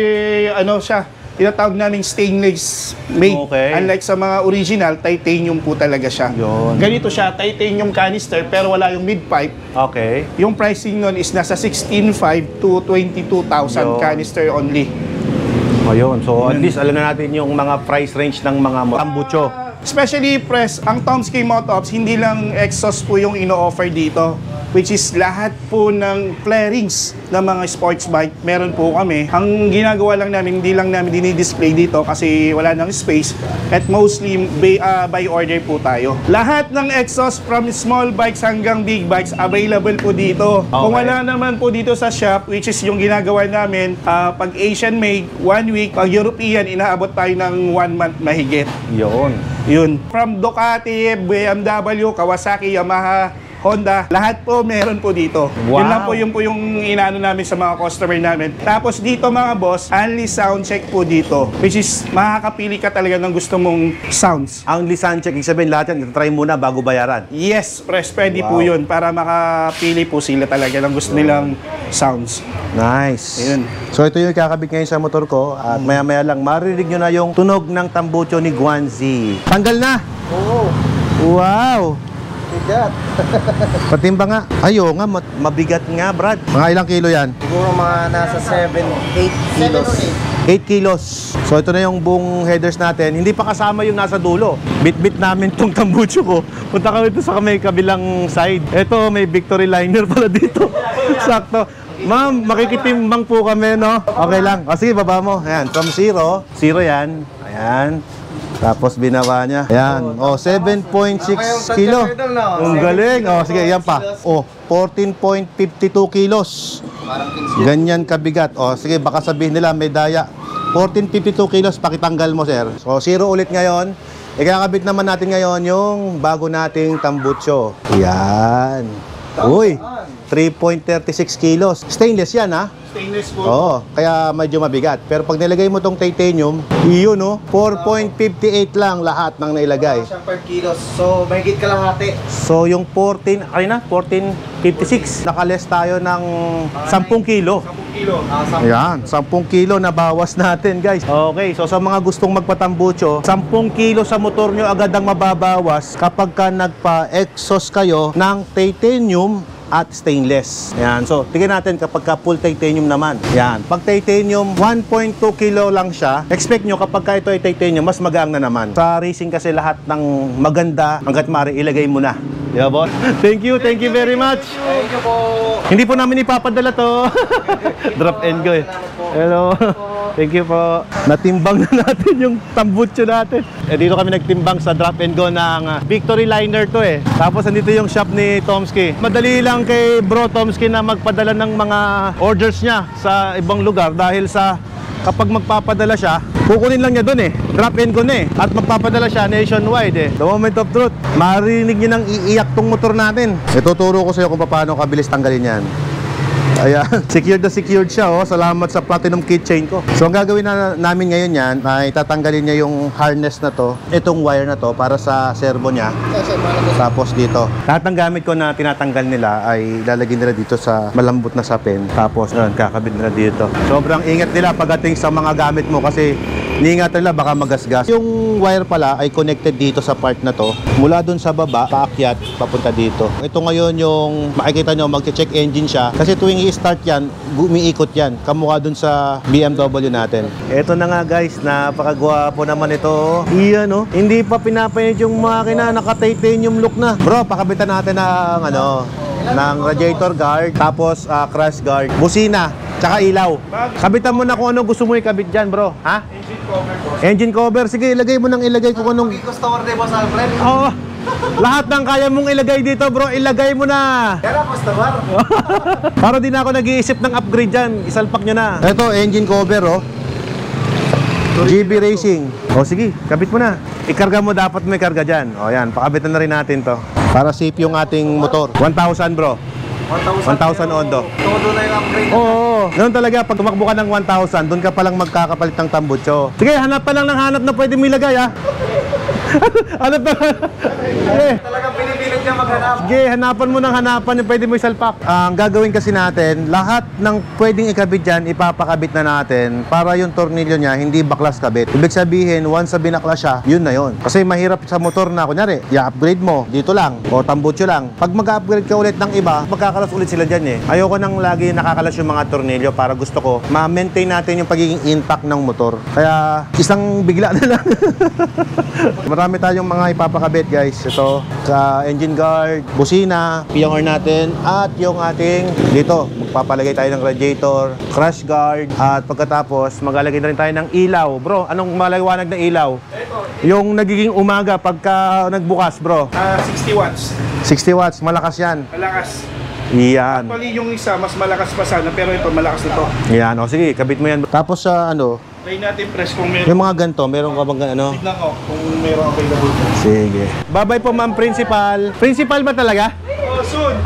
ano siya, tinatawag namin stainless made. Okay. Unlike sa mga original, titanium po talaga siya. Yun. Ganito siya, titanium canister, pero wala yung mid-pipe. Okay. Yung pricing nun is nasa 16,500 to 22,000 Yun. canister only. Ayun. So, at least alam na natin yung mga price range ng mga tambucho. Especially press, ang Tomsky Motops, hindi lang exhaust po yung ino-offer dito. Which is lahat po ng flarings ng mga sports bike, meron po kami. Ang ginagawa lang namin, hindi lang namin dinidisplay dito kasi wala nang space. At mostly by order po tayo. Lahat ng exhaust from small bikes hanggang big bikes available po dito. Kung wala naman po dito sa shop, which is yung ginagawa namin, pag Asian made, 1 week. Pag European, inaabot tayo ng 1 month mahigit. Yun. Yun. From Ducati, BMW, Kawasaki, Yamaha, Honda, lahat po meron po dito. Wow. Yun po yung inaano namin sa mga customer namin. Tapos dito mga boss, only sound check po dito. Which is, makakapili ka talaga ng gusto mong sounds. Ang lisan check, ibig sabihin lahat yan, try muna bago bayaran. Yes, press pwede po Wow. yun para makapili po sila talaga ng gusto nilang sounds. Nice. Ayun. So ito yung kakabit ngayon sa motor ko at maya-maya lang maririnig nyo na yung tunog ng tambucho ni Guanxi. Tanggal na! Oo. Wow! Bigat. Patimba nga. Ayo nga, mabigat nga, Brad. Mga ilang kilo yan? Siguro mga nasa 8 kilos. 8 kilos. So ito na yung buong headers natin. Hindi pa kasama yung nasa dulo. Bit-bit namin tong tambucho ko. Punta kami ito sa may kabilang side. Ito, may victory liner pala dito. Sakto. Ma'am, makikitimbang po kami, no? Okay lang. O sige, baba mo. Ayan, from 0. 0 yan. Ayan. Tapos binawa niya. Ayan. O, 7.6 kilo. Ang galing. O, sige, yan pa. O, 14.52 kilos. Ganyan kabigat. O, sige, baka sabihin nila may daya. 14.52 kilos, pakitanggal mo, sir. So, 0 ulit ngayon. Ikakabit naman natin ngayon yung bago nating tambucho. Yan. Uy, 3.36 kilos. Stainless yan, ha? Stainless po. Oo, kaya medyo mabigat. Pero pag nilagay mo tong titanium, iyon, no? 4.58 lang lahat ng nailagay. Siyang per kilos. So, mahigit kalahati. So, yung 14, ay na, 14.56. Nakales tayo ng 10 kilo. 10 kilo. Ayan, 10 kilo na bawas natin, guys. Okay, so sa mga gustong magpatambucho, 10 kilo sa motor nyo agad ang mababawas kapag ka nagpa-exhaust kayo ng titanium at stainless. Ayan, so tingnan natin kapag ka full titanium naman. Ayan, pag titanium, 1.2 kilo lang siya. Expect nyo kapag ka ito ay titanium, mas magaang na naman. Sa racing kasi lahat ng maganda, hanggat maaari ilagay mo na. Di ba, boss? Thank you very much. Thank you po. Hindi po namin ipapadala to. Drop and go eh. Hello. Thank you po. Natimbang na natin yung tambucho natin. Dito kami nagtimbang sa drop and go ng Victory Liner to eh. Tapos nandito yung shop ni Tomsky. Madali lang kay Bro Tomsky na magpadala ng mga orders niya sa ibang lugar dahil sa kapag magpapadala siya, kukunin lang niya doon eh. Drop and go na eh. At magpapadala siya nationwide eh. The moment of truth, marinig niyo nang iiyak tong motor natin. Ituturo ko sa iyo kung paano kabilis tanggalin yan. Ayan, secured na secured siya, oh. Salamat sa platinum keychain ko. So ang gagawin na namin ngayon yan ay tatanggalin niya yung harness na to, itong wire na to para sa servo niya. Tapos dito, lahat ng gamit ko na tinatanggal nila ay lalagyan nila dito sa malambot na sapin. Tapos kakabit nila dito. Sobrang ingat nila pagdating sa mga gamit mo kasi niingat nila baka magasgas. Yung wire pala ay connected dito sa part na to. Mula dun sa baba, paakyat, papunta dito. Ito ngayon yung makikita nyo, mag-check engine siya. Kasi tuwing i-start yan, umiikot yan. Kamukha dun sa BMW natin. Ito na nga guys, napakagwapo naman ito. Iyan oh. Hindi pa pinapayad yung makina, naka-titanium look na. Bro, pakabitan natin ng ng radiator guard, tapos crash guard, busina, tsaka ilaw. Kabitan mo na kung ano gusto mo ikabit dyan, bro. Ha? Engine cover po. Engine cover. Sige, ilagay mo nang ilagay kung anong... Gusto order mo sa Alfred? Oo. Lahat ng kaya mong ilagay dito, bro, ilagay mo na. Kaya customer. Para di na ako nag-iisip ng upgrade dyan. Isalpak nyo na. Ito, engine cover, oh. GB Racing. O sige, kabit mo na. Ikarga mo, dapat may karga dyan. O yan, pakabitan na rin natin to. Para safe yung ating motor. 1,000 bro. 1,000 ondo. Todo na yung upgrade. Oo, ganun talaga. Pag tumakbo ka ng 1,000, doon ka palang magkakapalit ng tambucho. Sige, hanap pa lang ng hanap na pwede mo ilagay, ha? Hanap pa. Sige. Talagang pinipilit niya maghanap. Sige, hanapan mo ng hanapan yung pwede mo isalpak. Ang gagawin kasi natin, lahat ng pwedeng ikabit dyan, ipapakabit na natin para yung tornilyo niya hindi baklas kabit. Ibig sabihin, once na binaklas siya, yun na yun. Kasi mahirap sa motor na, kunyari, i-upgrade mo, dito lang, o tambucho lang. Pag mag-upgrade ka ulit ng iba, magkakalas ulit sila dyan eh. Ayoko nang lagi nakakalas yung mga tornilyo para gusto ko ma-maintain natin yung pagiging intact ng motor. Kaya, isang bigla na lang. Marami tayong mga ipapakabit guys. Ito, sa engine guard, busina, PNR natin, at yung ating dito, magpapalagay tayo ng radiator, crash guard, at pagkatapos maglalagay na rin tayo ng ilaw. Bro, anong maliwanag na ilaw? Yung nagiging umaga pagka nagbukas, bro. 60 watts. 60 watts, malakas yan. Malakas. Iyan. Actually, yung isa, mas malakas pa sana, pero ito, malakas na to. Iyan, o sige, kabit mo yan. Tapos sa Try natin press kung meron. yung mga ganito, meron ka bang Tignan ko kung meron available. Sige. Bye-bye po, ma'am principal. Principal ba talaga? Oh, soon.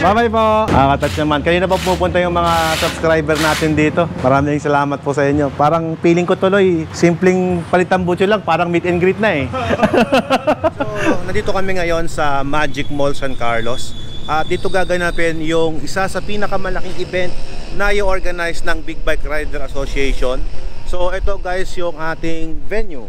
Bye-bye po. Nakaka-touch naman. Kanina pa pupunta yung mga subscriber natin dito. Maraming salamat po sa inyo. Parang feeling ko tuloy, simpleng palitambucho lang, parang meet and greet na eh. So, nandito kami ngayon sa Magic Mall San Carlos. At dito gaganapin yung isa sa pinakamalaking event na i-organize ng Big Bike Rider Association. So ito guys yung ating venue.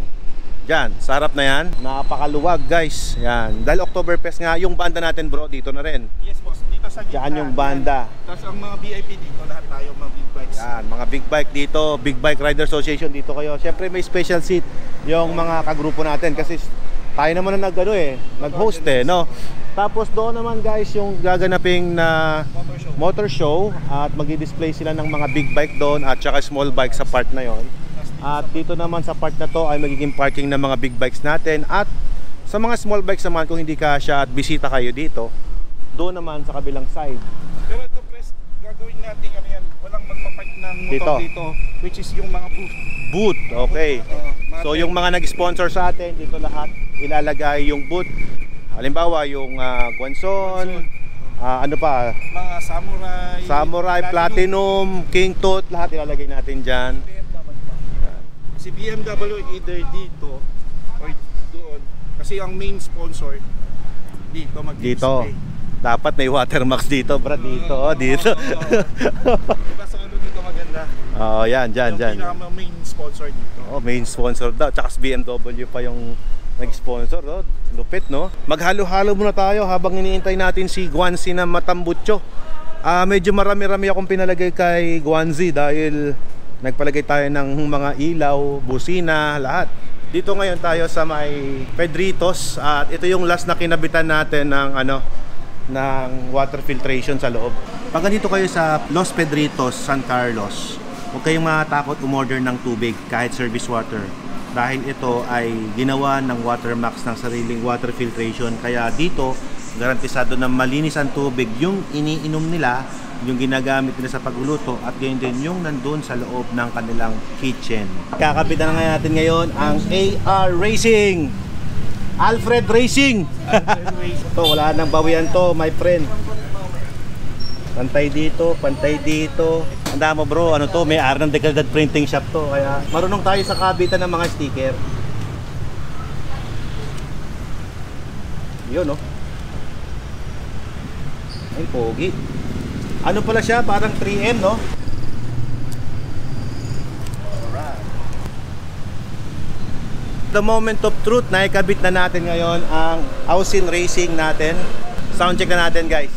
Diyan, sa harap na yan. Napakaluwag guys. Yan. Dahil Oktoberfest nga, yung banda natin bro, dito na rin. Yes boss, dito sa gitna. Diyan yung banda. Tapos ang mga VIP dito, lahat tayo mga big bikes. Yan, mga big bike dito, Big Bike Rider Association dito kayo. Siyempre may special seat yung mga kagrupo natin kasi tayo naman na nag-host no. Tapos doon naman guys yung gaganaping na motor show at magi-display sila ng mga big bike doon at saka small bike sa part na yon. At dito naman sa part na to ay magiging parking ng mga big bikes natin at sa mga small bikes naman kung hindi kasya at bisita kayo dito, doon naman sa kabilang side. Pero ito press, gagawin natin ano yan, walang magpapark ng motor dito, which is yung mga booth. Booth, okay. So yung mga nag-sponsor sa atin, dito lahat ilalagay yung booth. Halimbawa yung Guanson, ano pa? Mga Samurai, Platinum, King Tut, lahat ilalagay natin dyan. Si BMW either dito or doon. Kasi ang main sponsor dito mag-display. Dito. Dapat may watermarks dito, brad. Dito, dito. Diba sa ano dito maganda? Oh, yan, dyan. Yung main sponsor dito. Oh, main sponsor daw. Tsaka BMW pa yung nag-sponsor, no? Lupit, no? Maghalo-halo muna tayo habang iniintay natin si Guanzi na matambutso. Medyo marami-rami akong pinalagay kay Guanzi dahil nagpalagay tayo ng mga ilaw, busina, lahat. Dito ngayon tayo sa may Pedritos at ito yung last na kinabitan natin ng ng water filtration sa loob. Pag nandito kayo sa Los Pedritos, San Carlos, huwag kayong matakot umorder ng tubig kahit service water dahil ito ay ginawa ng Watermax ng sariling water filtration, kaya dito garantisado na malinis ang tubig yung iniinom nila, yung ginagamit nila sa pagluluto at gayon din yung nandun sa loob ng kanilang kitchen. Kakabitan na nga natin ngayon ang AR Racing, Alfred Racing. To, wala nang bawian to, my friend. Pantay dito, pantay dito. Tanda mo bro, ano to, may ng Declared Printing Shop to, kaya marunong tayo sa kabitan ng mga sticker. Yun, no? Ay, pogi. Ano pala siya? Parang 3M, no? Alright. The moment of truth, naikabit na natin ngayon ang Ausin Racing natin. Sound check na natin, guys.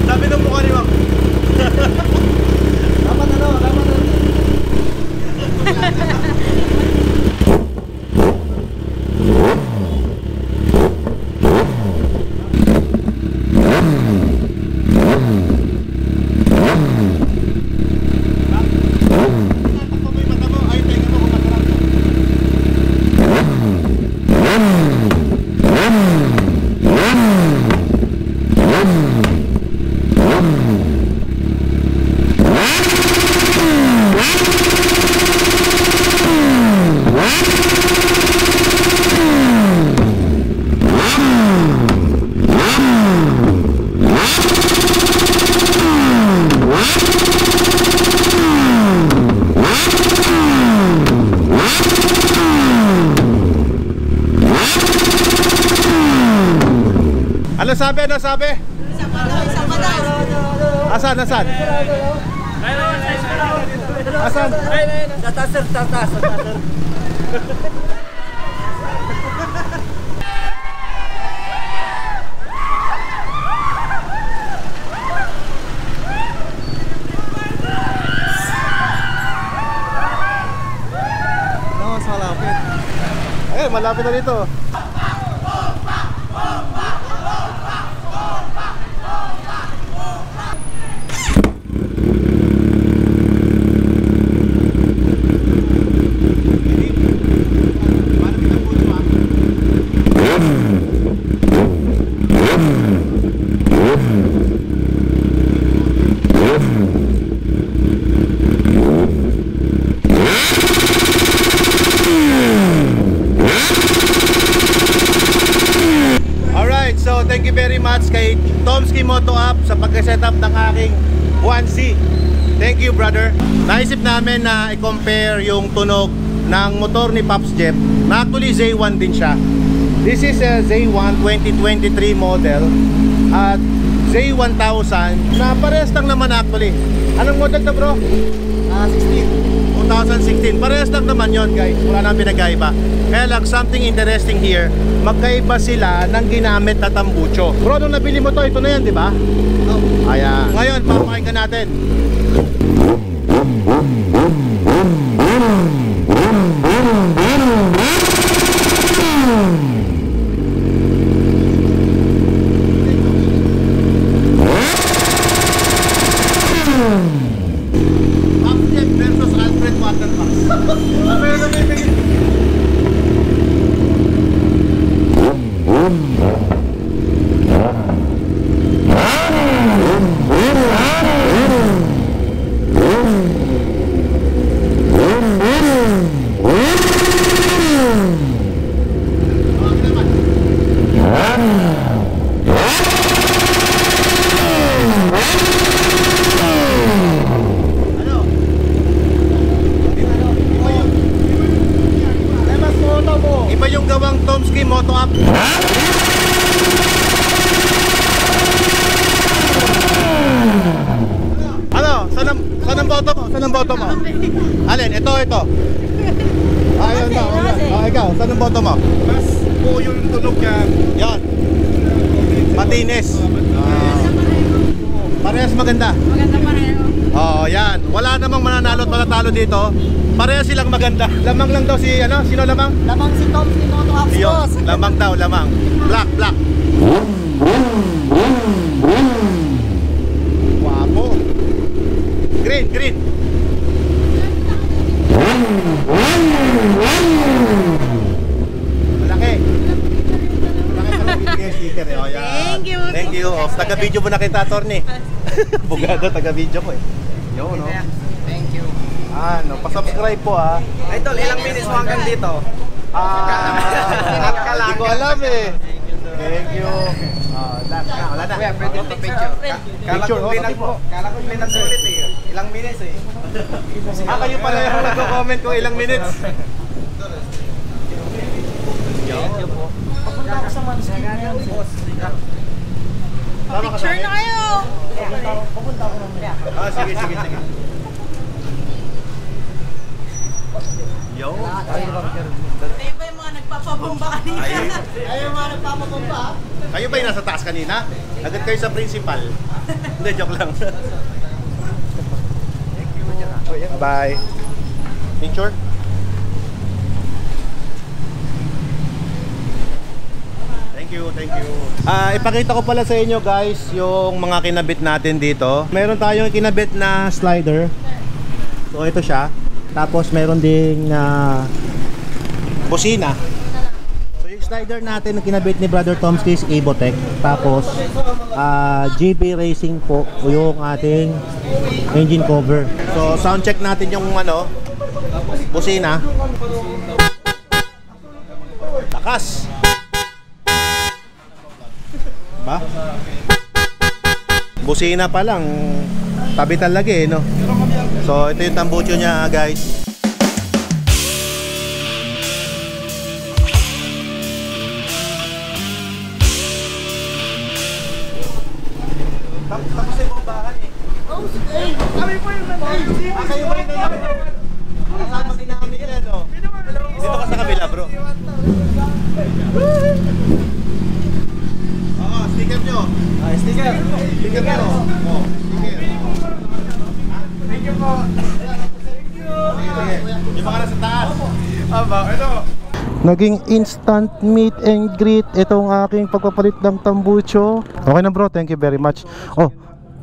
Sabi ng mukha ni Ma'am. Dapat ano? Ano sabi? Ano sabi? Asan? Asan? Asan? Tatas, sir, tatas. No, sa malapit. Eh, malapit na dito. Alright, so thank you very much kay Tomsky Moto Up sa pagka-setup ng aking 1C. Thank you, brother. Naisip namin na i-compare yung tunog ng motor ni Pops Jeff na actually Z1 din siya. This is a Z1 2023 model at Z1000 na parehas lang naman actually. Anong model na bro? 16. 2016. Parehas lang naman yon guys. Wala nang pinagkaiba. Kaya lang, something interesting here. Magkaiba sila ng ginamit na tambucho. Bro, nung nabili mo to, ito na yan, di ba? Ayan. Ngayon, papakinggan natin. Upstep versus Alfred Waterpax. Iba yung gawang Tomsky Moto Up. Ano? Saan ang boto mo? Saan ang boto mo? Alin? Ito. Ayun na. Ikaw, saan ang boto mo? Mas buo yung tunog niya. Yan. Matinis. Parehas maganda. Maganda pareho. Oo, yan. Wala namang mananalo at manatalo dito. Parehas silang maganda. Lamang lang daw si, ano? Sino lamang? Lamang si Tom, si Moto Apps, Yun. boss. Lamang daw, lamang. Black. Wapo. Green. Malaki. Malaki pala bibigay sticker eh. Oh, yan. Thank you. Oh, taga-video mo na kita, attorney. Bugado, taga-video ko eh. Yun, no? Thank you. Ano, pa-subscribe po ah. Idol, ilang minutes mo hanggang dito? Hindi ko alam eh. Thank you. Last na, wala na. Kuya, pwede ito picture. Kala Picture, ko pinag-ulit eh. Ilang minutes eh. Kayo pala yung nagko-comment kung ilang minutes. Picture na kayo. Sige. Yo. Kayo ba yung mga nagpapabomba kanina? Ayaw mga nagpapagumpa. Kayo ba yung nasa taas kanina? Agad kayo sa principal. Hindi, joke lang. Bye. Picture? Thank you. Ipakita ko pala sa inyo guys yung mga kinabit natin dito. Meron tayong kinabit na slider. So ito siya. Tapos meron ding busina. So yung slider natin na kinabit ni Brother Tomsky is Evotech. Tapos GB Racing po yung ating engine cover. So sound check natin yung busina. Takas. Ba? Busina pa lang, tabi talaga eh, no? So ito yung tambucho niya guys. Tapos yung bombahan eh. Kami po yung kayo ba yung kasama din namin yan, no? Dito ka sa kabila, bro. Sticker nyo. Sticker. Sticker nyo. Sticker. Thank you po. Yung mga nasa taas. Ito. Naging instant meet and greet itong aking pagpapalit ng tambucho. Okay na bro, thank you very much. Oh,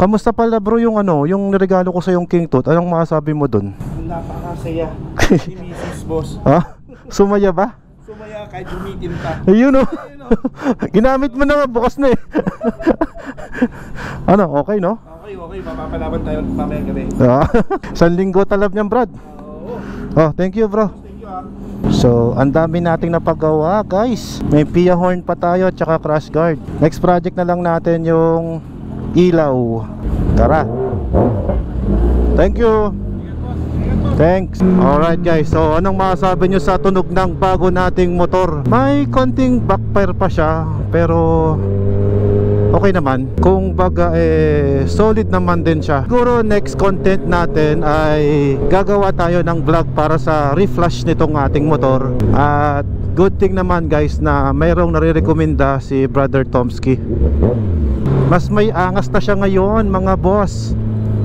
kamusta pala bro yung yung niregalo ko sa yung King Tut? Anong masasabi mo dun? Napakasaya ni Mrs. Boss. Ha? Sumaya ba? Sumaya kahit umitim ka. Ayun oh. Ginamit mo na nga, bukas na eh. Okay no? Okay, mapapalaban tayo mamayang gabi. Isang linggo talab niyan Brad. Oh, thank you bro. So, ang dami nating napagawa guys. May Pia horn pa tayo at saka crash guard. Next project na lang natin yung ilaw. Tara. Thank you. Thanks. Alright guys, so anong masasabi nyo sa tunog ng bago nating motor? May konting backfire pa siya, pero okay naman. Kung baga solid naman din siya. Siguro next content natin ay gagawa tayo ng vlog para sa reflash nitong ating motor. At good thing naman guys na mayroong nare-recommenda si Brother Tomsky. Mas may angas na siya ngayon mga boss.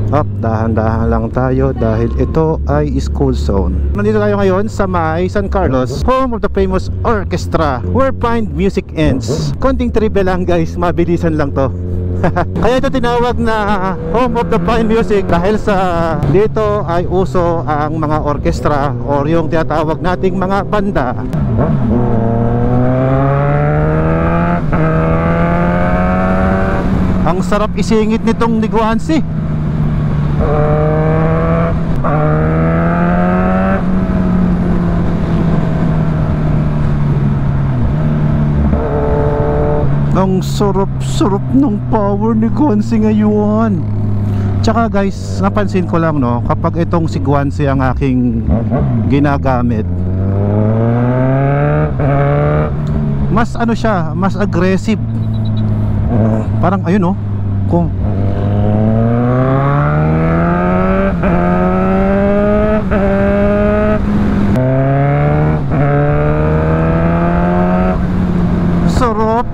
Up, dahan-dahan lang tayo dahil ito ay school zone. Nandito tayo ngayon sa may San Carlos, home of the famous orchestra where fine music ends. Konting trivia lang guys, mabilisan lang to. Kaya ito tinawag na home of the fine music dahil sa dito ay uso ang mga orchestra or yung tinatawag nating mga banda. Ang sarap isingit nitong Niguansi. Ang sarap-sarap ng power ni Guansi ngayon. Tsaka guys, napansin ko lang no, kapag itong si Guansi ang aking ginagamit, mas ano siya, mas aggressive. Parang ayun no, kung sarap.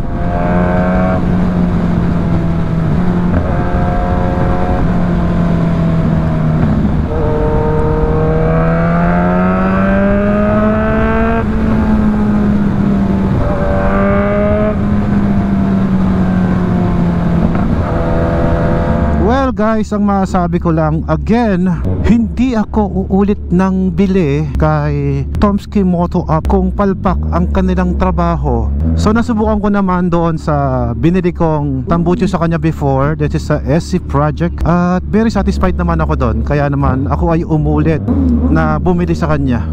Guys, ang masabi ko lang again, hindi ako uulit ng bili kay Tomsky Moto Up kung palpak ang kanilang trabaho. So nasubukan ko naman doon sa binili kong tambucho sa kanya before, that is sa SC Project, at very satisfied naman ako doon. Kaya naman ako ay umulit na bumili sa kanya.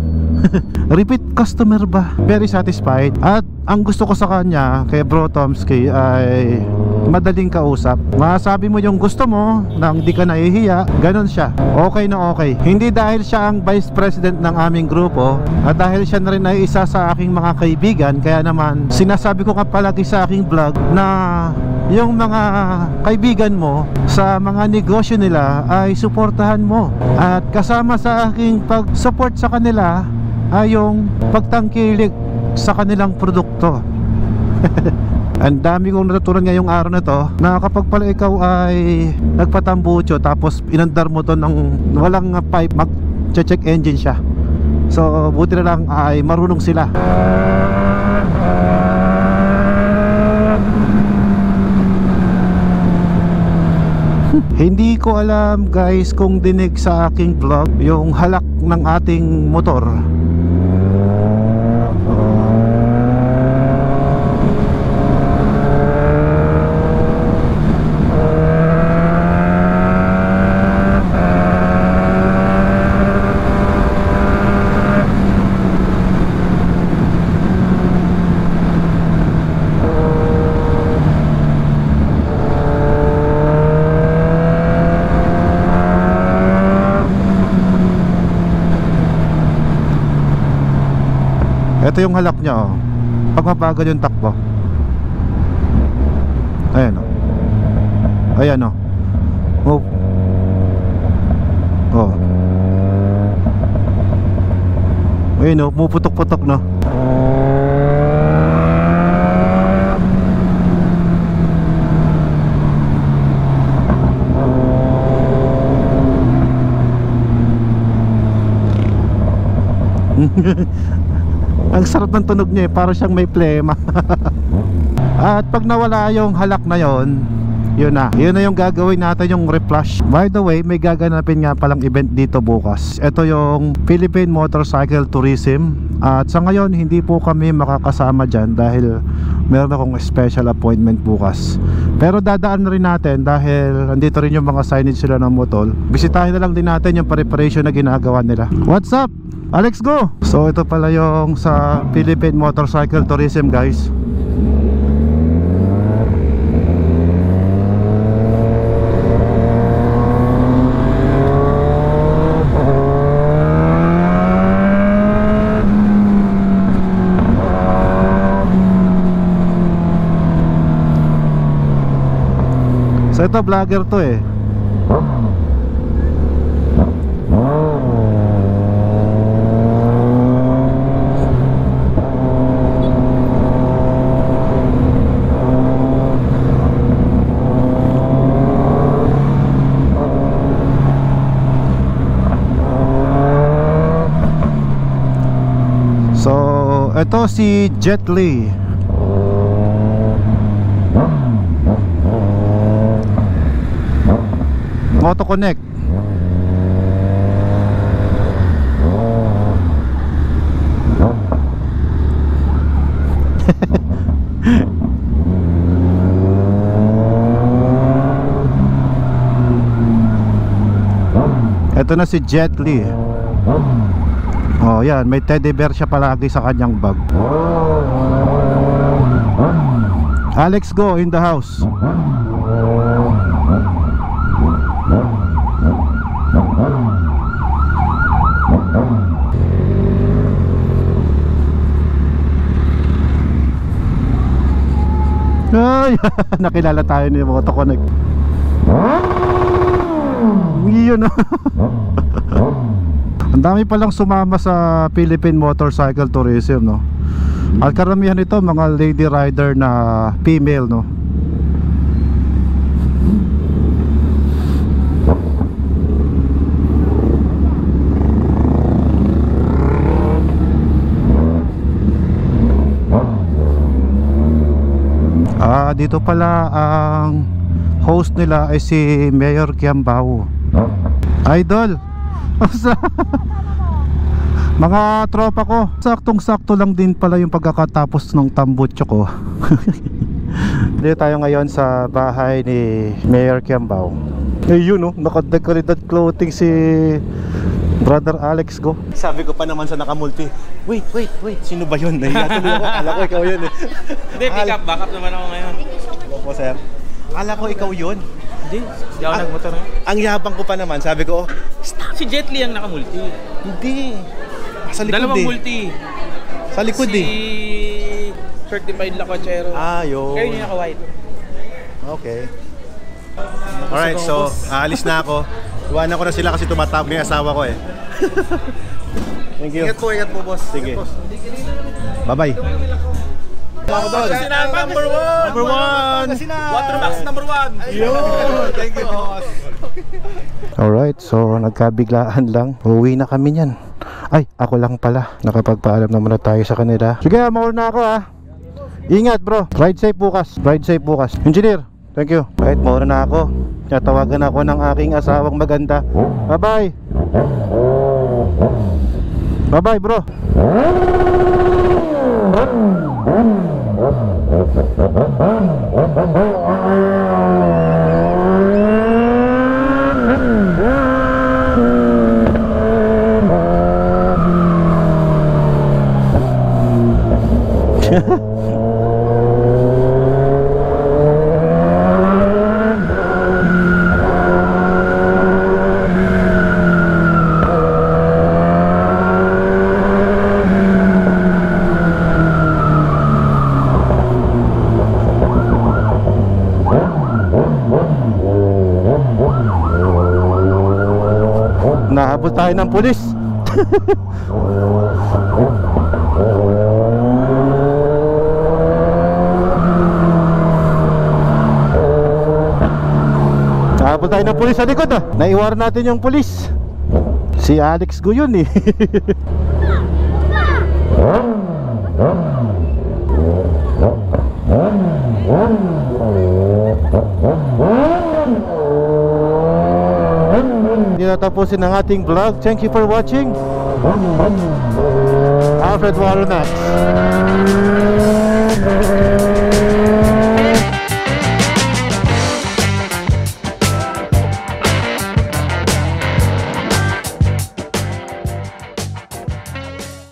Repeat customer ba? Very satisfied. At ang gusto ko sa kanya kay Bro Tomsky ay madaling kausap. Masabi mo yung gusto mo nang di ka nahihiya, ganon siya. Okay na okay. Hindi dahil siya ang vice president ng aming grupo at dahil siya na rin ay isa sa aking mga kaibigan, kaya naman sinasabi ko nga palagi sa aking vlog na yung mga kaibigan mo sa mga negosyo nila ay suportahan mo. At kasama sa aking pag-support sa kanila ay yung pagtangkilik sa kanilang produkto. Ang dami kong natutunan ngayong araw na to, na kapag pala ikaw ay nagpatambucho tapos inandar mo to ng walang pipe, mag-check engine siya. So buti na lang ay marunong sila. Hindi ko alam guys kung dinig sa aking vlog yung halak ng ating motor. Ito yung halak niya oh. Pag mabagal yung takbo. Ayan oh. Ayan oh. Move. Oh. Ayan oh, puputok-putok no. Ang sarap ng tunog niya eh, para siyang may plema. At pag nawala yung halak na yon, yun na yung gagawin natin, yung reflash. By the way, may gaganapin nga palang event dito bukas. Ito yung Philippine Motorcycle Tourism. At sa ngayon, hindi po kami makakasama dyan dahil meron akong special appointment bukas. Pero dadaan na rin natin dahil nandito rin yung mga signage sila ng motor. Bisitahin na lang din natin yung preparation na ginagawa nila. What's up? Alex, go! So ito pala yung sa Philippine Motorcycle Tourism guys. Ito vlogger to eh. So, ito si Jet Li. Moto Connect. Ito na si Jet Li. Oh, yan, may teddy bear siya palagi sa kanyang bag. Alex Go in the house. Ay, nakilala tayo ni Moto Connect. Yun. Ang dami palang sumama sa Philippine Motorcycle Tourism, no? At karamihan ito mga lady rider na female, no? Dito pala ang host nila ay si Mayor Kiambao. Idol. Mga tropa ko, saktong-sakto lang din pala yung pagkakatapos ng tambutso ko. Dito tayo ngayon sa bahay ni Mayor Kiambao. Ayun, no, naka-decorated clothing si Brother Alex Go. Sabi ko pa naman sa nakamulti, wait, sino ba yun? Nahiyatuloy ako, akala ko ikaw yun eh. Hindi, pick up, back up naman ako ngayon. Hello po, sir. Akala ko ikaw yun. Hindi ako nagmotor ngayon. Ang yabang ko pa naman, sabi ko, Si Jet Li ang nakamulti. hindi. Sa likod Dalawang eh. multi. Sa likod Si eh. certified Lacochero. Yun. Kayo yung naka-white. Okay. Alright, so aalis na ako. Iwanan ko na sila kasi tumatawag na yung asawa ko eh. Thank you. Ingat po boss. Sige. Bye-bye. Pangasinan number 1! Number 1! Watermax number 1! Yun! Thank you boss. Alright, so nagkabiglaan lang. Uwi na kami niyan. Ay, ako lang pala. Nakapagpaalam naman na tayo sa kanila. Sige, mauna na ako ha. Ingat bro. Ride safe bukas. Ride safe bukas. Engineer, thank you. Right, mauna na ako. Natawagan ako ng aking asawang maganda. Bye-bye. Bye-bye bro. Nahabol tayo ng pulis. Nahabol tayo ng pulis sa likod ah. Naiwaran natin yung pulis. Si Alex Go yun eh. Hindi natapusin ang ating vlog. Thank you for watching. Alfred Waronax.